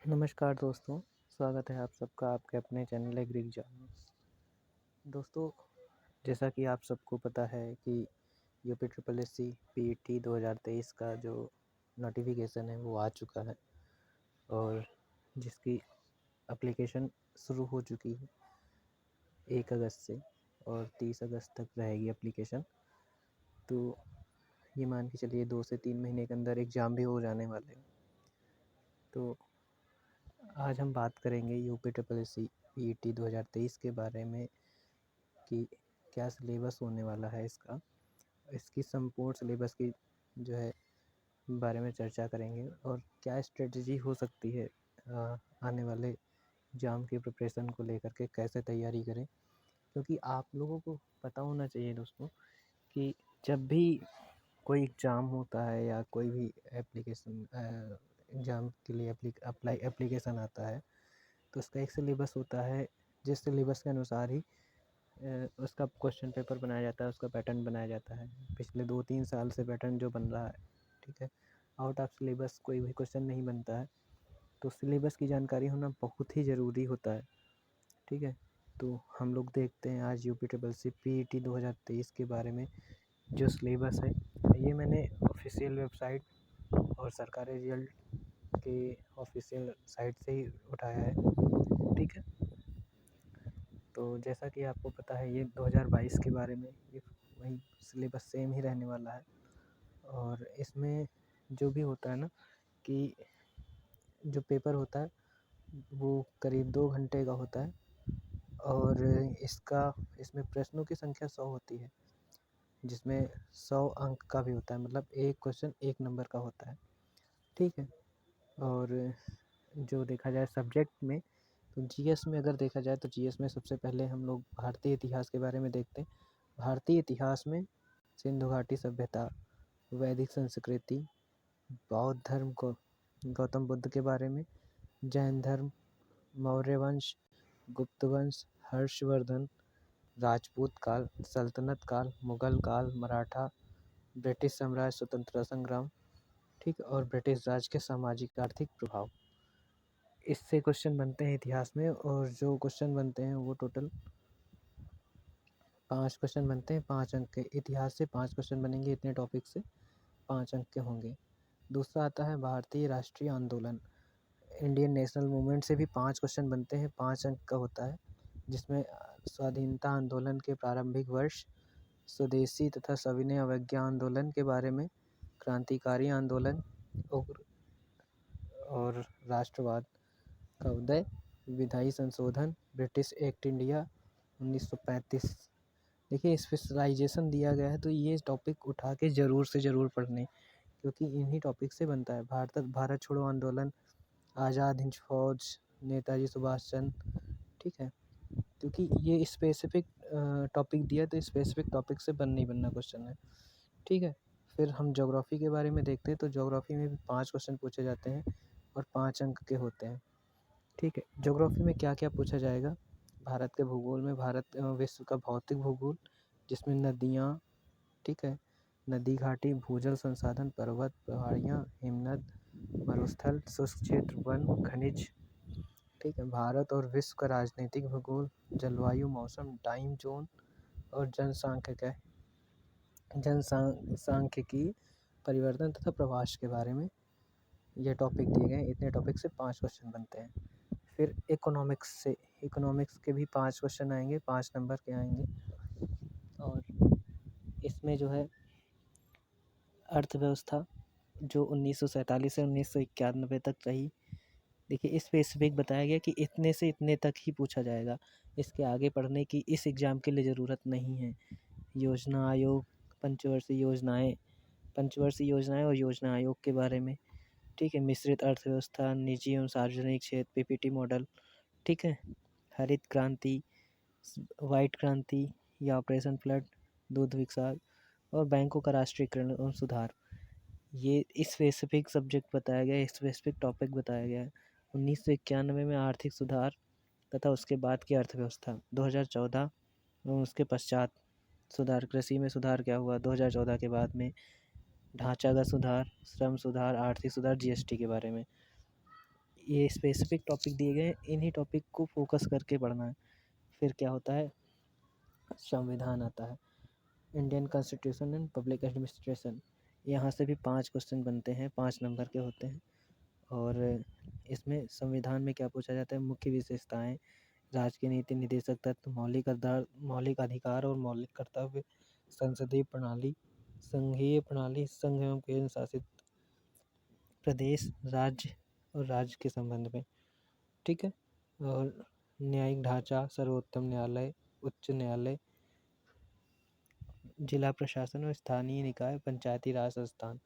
नमस्कार दोस्तों, स्वागत है आप सबका आपके अपने चैनल एग्री एग्जाम में। दोस्तों, जैसा कि आप सबको पता है कि UP triple S C PET 2023 का जो नोटिफिकेशन है वो आ चुका है और जिसकी एप्लीकेशन शुरू हो चुकी है 1 अगस्त से और 30 अगस्त तक रहेगी एप्लीकेशन। तो ये मान के चलिए 2 से 3 महीने के अंदर एग्ज़ाम भी हो जाने वाले हैं। तो आज हम बात करेंगे UP triple S C PET 2023 के बारे में कि क्या सिलेबस होने वाला है इसकी संपूर्ण सिलेबस की जो है बारे में चर्चा करेंगे और क्या स्ट्रेटजी हो सकती है आने वाले एग्ज़ाम की प्रिपरेशन को लेकर के कैसे तैयारी करें। क्योंकि आप लोगों को पता होना चाहिए दोस्तों कि जब भी कोई एग्ज़ाम होता है या कोई भी एप्लीकेशन एग्ज़ाम के लिए एप्लीकेशन आता है तो उसका एक सिलेबस होता है, जिस सिलेबस के अनुसार ही उसका क्वेश्चन पेपर बनाया जाता है, उसका पैटर्न बनाया जाता है। पिछले 2-3 साल से पैटर्न जो बन रहा है, ठीक है, आउट ऑफ सिलेबस कोई भी क्वेश्चन नहीं बनता है। तो सिलेबस की जानकारी होना बहुत ही ज़रूरी होता है, ठीक है। तो हम लोग देखते हैं आज यूपी ट्रिपल सी पीईटी 2023 के बारे में जो सिलेबस है, ये मैंने ऑफिशियल वेबसाइट और सरकारी रिजल्ट के ऑफिशियल साइट से ही उठाया है, ठीक है। तो जैसा कि आपको पता है ये 2022 के बारे में ये वही सिलेबस सेम ही रहने वाला है और इसमें जो भी होता है ना कि जो पेपर होता है वो करीब 2 घंटे का होता है और इसमें प्रश्नों की संख्या 100 होती है, जिसमें 100 अंक का भी होता है, मतलब एक क्वेश्चन 1 नंबर का होता है, ठीक है। और जो देखा जाए सब्जेक्ट में तो जीएस में अगर देखा जाए तो जीएस में सबसे पहले हम लोग भारतीय इतिहास के बारे में देखते हैं। भारतीय इतिहास में सिंधु घाटी सभ्यता, वैदिक संस्कृति, बौद्ध धर्म को गौतम बुद्ध के बारे में, जैन धर्म, मौर्य वंश, गुप्त वंश, हर्षवर्धन, राजपूत काल, सल्तनत काल, मुगल काल, मराठा, ब्रिटिश साम्राज्य, स्वतंत्रता संग्राम, ठीक, और ब्रिटिश राज के सामाजिक आर्थिक प्रभाव। इससे क्वेश्चन बनते हैं इतिहास में और जो क्वेश्चन बनते हैं वो टोटल 5 क्वेश्चन बनते हैं 5 अंक के। इतिहास से 5 क्वेश्चन बनेंगे, इतने टॉपिक से 5 अंक के होंगे। दूसरा आता है भारतीय राष्ट्रीय आंदोलन, इंडियन नेशनल मूवमेंट से भी 5 क्वेश्चन बनते हैं, 5 अंक का होता है, जिसमें स्वाधीनता आंदोलन के प्रारंभिक वर्ष, स्वदेशी तथा सविनय अवज्ञा आंदोलन के बारे में, क्रांतिकारी आंदोलन और राष्ट्रवाद का उदय, विधायी संशोधन, ब्रिटिश एक्ट इंडिया 1935। देखिए स्पेशलाइजेशन दिया गया है तो ये टॉपिक उठा के ज़रूर से ज़रूर पढ़ने, क्योंकि इन्हीं टॉपिक से बनता है। भारत छोड़ो आंदोलन, आज़ाद हिंद फौज, नेताजी सुभाष चंद्र, ठीक है। क्योंकि ये स्पेसिफिक टॉपिक दिया तो स्पेसिफिक टॉपिक से बनना ही बनना क्वेश्चन है, ठीक है। फिर हम ज्योग्राफी के बारे में देखते हैं तो ज्योग्राफी में भी 5 क्वेश्चन पूछे जाते हैं और 5 अंक के होते हैं, ठीक है। ज्योग्राफी में क्या क्या पूछा जाएगा, भारत के भूगोल में भारत विश्व का भौतिक भूगोल, जिसमें नदियाँ, ठीक है, नदी घाटी, भूजल संसाधन, पर्वत, पहाड़ियाँ, हिमनद, मरुस्थल, शुष्क क्षेत्र, वन, खनिज, ठीक है। भारत और विश्व का राजनीतिक भूगोल, जलवायु, मौसम, टाइम जोन और जनसांख्यिकी, परिवर्तन तथा प्रवास के बारे में ये टॉपिक दिए गए हैं। इतने टॉपिक से 5 क्वेश्चन बनते हैं। फिर इकोनॉमिक्स के भी 5 क्वेश्चन आएंगे, 5 नंबर के आएंगे और इसमें जो है अर्थव्यवस्था जो 1947 से 1991 तक रही। देखिए स्पेसिफिक बताया गया कि इतने से इतने तक ही पूछा जाएगा, इसके आगे पढ़ने की इस एग्ज़ाम के लिए ज़रूरत नहीं है। योजना आयोग, पंचवर्षीय योजनाएं और योजना आयोग के बारे में, ठीक है। मिश्रित अर्थव्यवस्था, निजी एवं सार्वजनिक क्षेत्र, पीपीटी मॉडल, ठीक है। हरित क्रांति, वाइट क्रांति या ऑपरेशन फ्लड, दूध विकास और बैंकों का राष्ट्रीयकरण एवं सुधार। ये स्पेसिफिक सब्जेक्ट बताया गया है, स्पेसिफिक टॉपिक बताया गया है। 1991 में आर्थिक सुधार तथा उसके बाद की अर्थव्यवस्था, 2014 एवं उसके पश्चात सुधार, कृषि में सुधार क्या हुआ 2014 के बाद में, ढांचागत सुधार, श्रम सुधार, आर्थिक सुधार, जीएसटी के बारे में। ये स्पेसिफिक टॉपिक दिए गए हैं, इन्हीं टॉपिक को फोकस करके पढ़ना है। फिर क्या होता है, संविधान आता है, Indian constitution and public administration. यहाँ से भी 5 क्वेश्चन बनते हैं, 5 नंबर के होते हैं। और इसमें संविधान में क्या पूछा जाता है, मुख्य विशेषताएं, राज्य की नीति, निदेशक तत्व, मौलिक अधिकार और मौलिक कर्तव्य, संसदीय प्रणाली, संघीय प्रणाली, संघ एवं केंद्र शासित प्रदेश, राज्य और राज्य के संबंध में। ठीक है। और न्यायिक ढांचा, सर्वोत्तम न्यायालय, उच्च न्यायालय, जिला प्रशासन और स्थानीय निकाय, पंचायती राज संस्थान,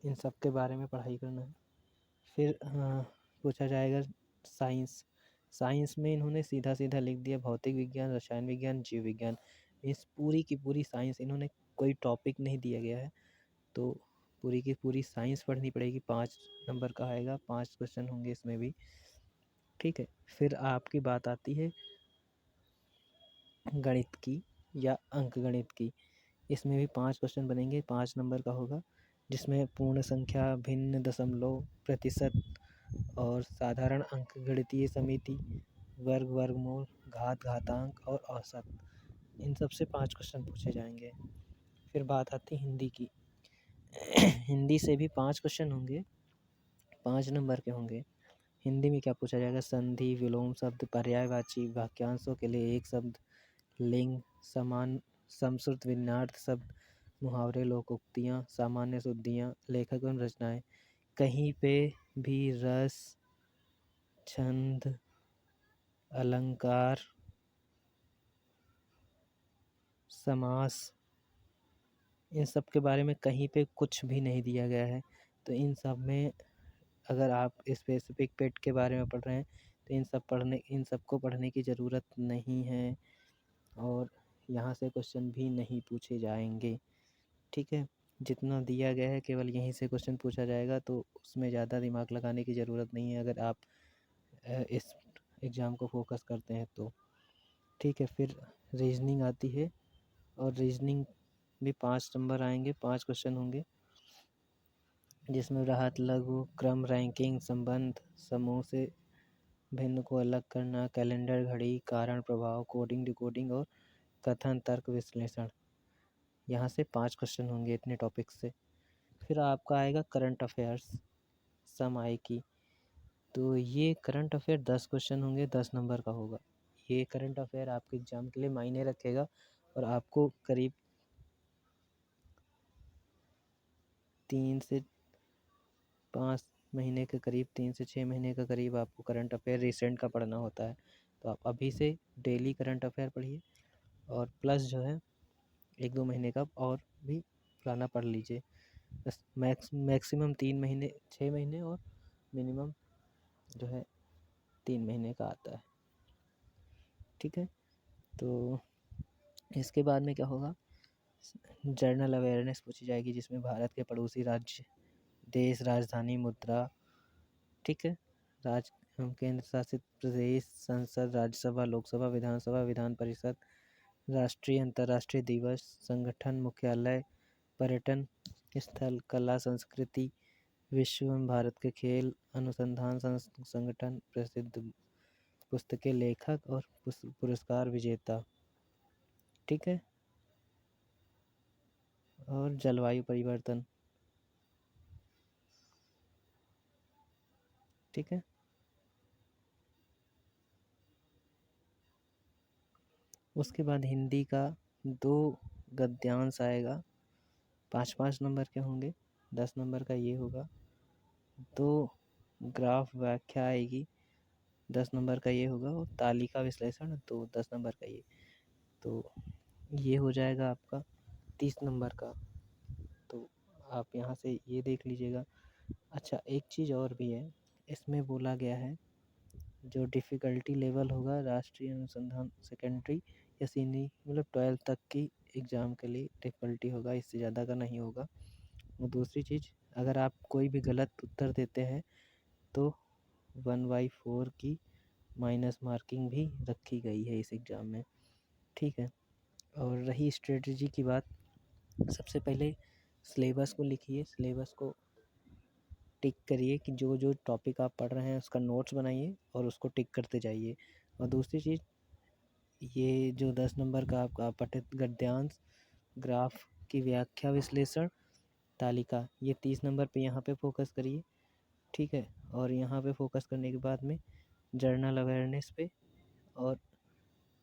इन सब के बारे में पढ़ाई करना है। फिर पूछा जाएगा साइंस। साइंस में इन्होंने सीधा सीधा लिख दिया भौतिक विज्ञान, रसायन विज्ञान, जीव विज्ञान। इस पूरी की पूरी साइंस, इन्होंने कोई टॉपिक नहीं दिया गया है, तो पूरी की पूरी साइंस पढ़नी पड़ेगी। 5 नंबर का आएगा, 5 क्वेश्चन होंगे इसमें भी। ठीक है। फिर आपकी बात आती है गणित की या अंक गणित की। इसमें भी 5 क्वेश्चन बनेंगे, 5 नंबर का होगा, जिसमें पूर्ण संख्या, भिन्न, दशमलव, प्रतिशत और साधारण अंक गणितीय समिति, वर्ग, वर्गमूल, घात, घातांक और औसत, इन सब से 5 क्वेश्चन पूछे जाएंगे। फिर बात आती है हिंदी की। हिंदी से भी 5 क्वेश्चन होंगे, 5 नंबर के होंगे। हिंदी में क्या पूछा जाएगा, संधि, विलोम शब्द, पर्यायवाची, वाक्यांशों के लिए एक शब्द, लिंग, समान समश्रुत विन्यार्थ शब्द, मुहावरे, लोकोक्तियाँ, सामान्य शुद्धियाँ, लेखक एवं रचनाएं, कहीं पे भी रस, छंद, अलंकार, समास, इन सब के बारे में कहीं पे कुछ भी नहीं दिया गया है। तो इन सब में अगर आप स्पेसिफिक पेट के बारे में पढ़ रहे हैं तो इन सब को पढ़ने की ज़रूरत नहीं है, और यहाँ से क्वेश्चन भी नहीं पूछे जाएंगे। ठीक है। जितना दिया गया है केवल यहीं से क्वेश्चन पूछा जाएगा, तो उसमें ज़्यादा दिमाग लगाने की ज़रूरत नहीं है अगर आप इस एग्ज़ाम को फोकस करते हैं तो। ठीक है। फिर रीजनिंग आती है, और रीजनिंग भी 5 नंबर आएंगे, 5 क्वेश्चन होंगे, जिसमें राहत, लघु, क्रम, रैंकिंग, संबंध, समूह से भिन्न को अलग करना, कैलेंडर, घड़ी, कारण प्रभाव, कोडिंग, डिकोडिंग और कथन, तर्क, विश्लेषण। यहाँ से 5 क्वेश्चन होंगे इतने टॉपिक से। फिर आपका आएगा करंट अफेयर्स, सामयिकी। तो ये करंट अफेयर 10 क्वेश्चन होंगे, 10 नंबर का होगा। ये करंट अफेयर आपके एग्जाम के लिए मायने रखेगा, और आपको करीब 3 से 5 महीने के करीब, 3 से 6 महीने के करीब आपको करंट अफेयर रिसेंट का पढ़ना होता है। तो आप अभी से डेली करंट अफेयर पढ़िए, और प्लस जो है 1-2 महीने का और भी पुराना पढ़ लीजिए। बस मैक्सिमम 3 महीने, 6 महीने, और मिनिमम जो है 3 महीने का आता है। ठीक है। तो इसके बाद में क्या होगा, जनरल अवेयरनेस पूछी जाएगी, जिसमें भारत के पड़ोसी राज्य, देश, राजधानी, मुद्रा। ठीक है। राज्य, केंद्र शासित प्रदेश, संसद, राज्यसभा, लोकसभा, विधानसभा, विधान परिषद, राष्ट्रीय अंतर्राष्ट्रीय दिवस, संगठन, मुख्यालय, पर्यटन स्थल, कला संस्कृति, विश्व एवं भारत के खेल, अनुसंधान संगठन, प्रसिद्ध पुस्तकें, लेखक और पुरस्कार विजेता। ठीक है। और जलवायु परिवर्तन। ठीक है। उसके बाद हिंदी का 2 गद्यांश आएगा, 5-5 नंबर के होंगे, 10 नंबर का ये होगा। 2 ग्राफ व्याख्या आएगी, 10 नंबर का ये होगा, और तालिका विश्लेषण तो 10 नंबर का ये। तो ये हो जाएगा आपका 30 नंबर का। तो आप यहाँ से ये देख लीजिएगा। अच्छा, एक चीज़ और भी है, इसमें बोला गया है जो डिफ़िकल्टी लेवल होगा राष्ट्रीय अनुसंधान सेकेंडरी या सीनियर, मतलब 12th तक की एग्ज़ाम के लिए डिफ़िकल्टी होगा, इससे ज़्यादा का नहीं होगा। और दूसरी चीज़, अगर आप कोई भी गलत उत्तर देते हैं तो 1/4 की माइनस मार्किंग भी रखी गई है इस एग्ज़ाम में। ठीक है। और रही स्ट्रेटजी की बात, सबसे पहले सिलेबस को लिखिए, सिलेबस को टिक करिए कि जो जो टॉपिक आप पढ़ रहे हैं उसका नोट्स बनाइए और उसको टिक करते जाइए। और दूसरी चीज़, ये जो 10 नंबर का आपका पठित गद्यांश, ग्राफ की व्याख्या, विश्लेषण, तालिका, ये 30 नंबर पे यहाँ पे फोकस करिए, ठीक है। और यहाँ पे फोकस करने के बाद में जर्नल अवेयरनेस पे और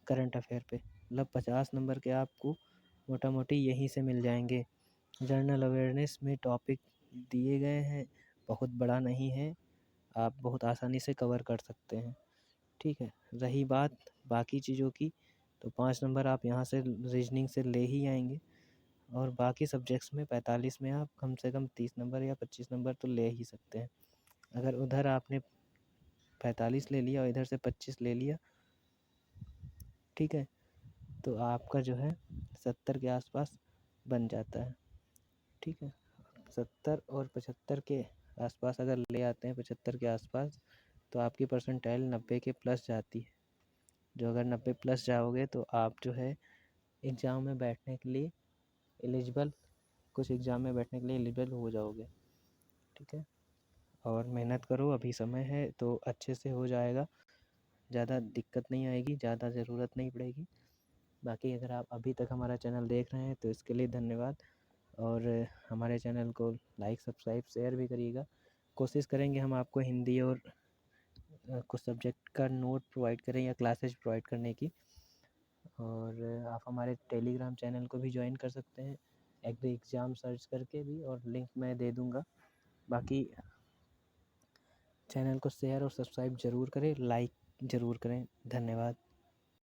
करंट अफेयर पे, मतलब 50 नंबर के आपको मोटा मोटी यहीं से मिल जाएंगे। जर्नल अवेयरनेस में टॉपिक दिए गए हैं, बहुत बड़ा नहीं है, आप बहुत आसानी से कवर कर सकते हैं, ठीक है। रही बात बाकी चीज़ों की, तो 5 नंबर आप यहाँ से रीजनिंग से ले ही आएंगे। और बाकी सब्जेक्ट्स में 45 में आप कम से कम 30 नंबर या 25 नंबर तो ले ही सकते हैं। अगर उधर आपने 45 ले लिया और इधर से 25 ले लिया, ठीक है, तो आपका जो है 70 के आसपास बन जाता है, ठीक है। 70 और 75 के आसपास अगर ले आते हैं, 75 के आसपास, तो आपकी परसेंटाइल 90 के प्लस जाती है। जो अगर 90 प्लस जाओगे तो आप जो है एग्ज़ाम में बैठने के लिए एलिजिबल, कुछ एग्ज़ाम में बैठने के लिए एलिजिबल हो जाओगे, ठीक है। और मेहनत करो, अभी समय है तो अच्छे से हो जाएगा, ज़्यादा दिक्कत नहीं आएगी, ज़्यादा ज़रूरत नहीं पड़ेगी। बाकी अगर आप अभी तक हमारा चैनल देख रहे हैं तो इसके लिए धन्यवाद। और हमारे चैनल को लाइक, सब्सक्राइब, शेयर भी करिएगा। कोशिश करेंगे हम आपको हिंदी और कुछ सब्जेक्ट का नोट प्रोवाइड करें या क्लासेज प्रोवाइड करने की। और आप हमारे टेलीग्राम चैनल को भी ज्वाइन कर सकते हैं, एग्री एग्ज़ाम सर्च करके भी, और लिंक मैं दे दूँगा। बाकी चैनल को शेयर और सब्सक्राइब ज़रूर करें, लाइक ज़रूर करें। धन्यवाद।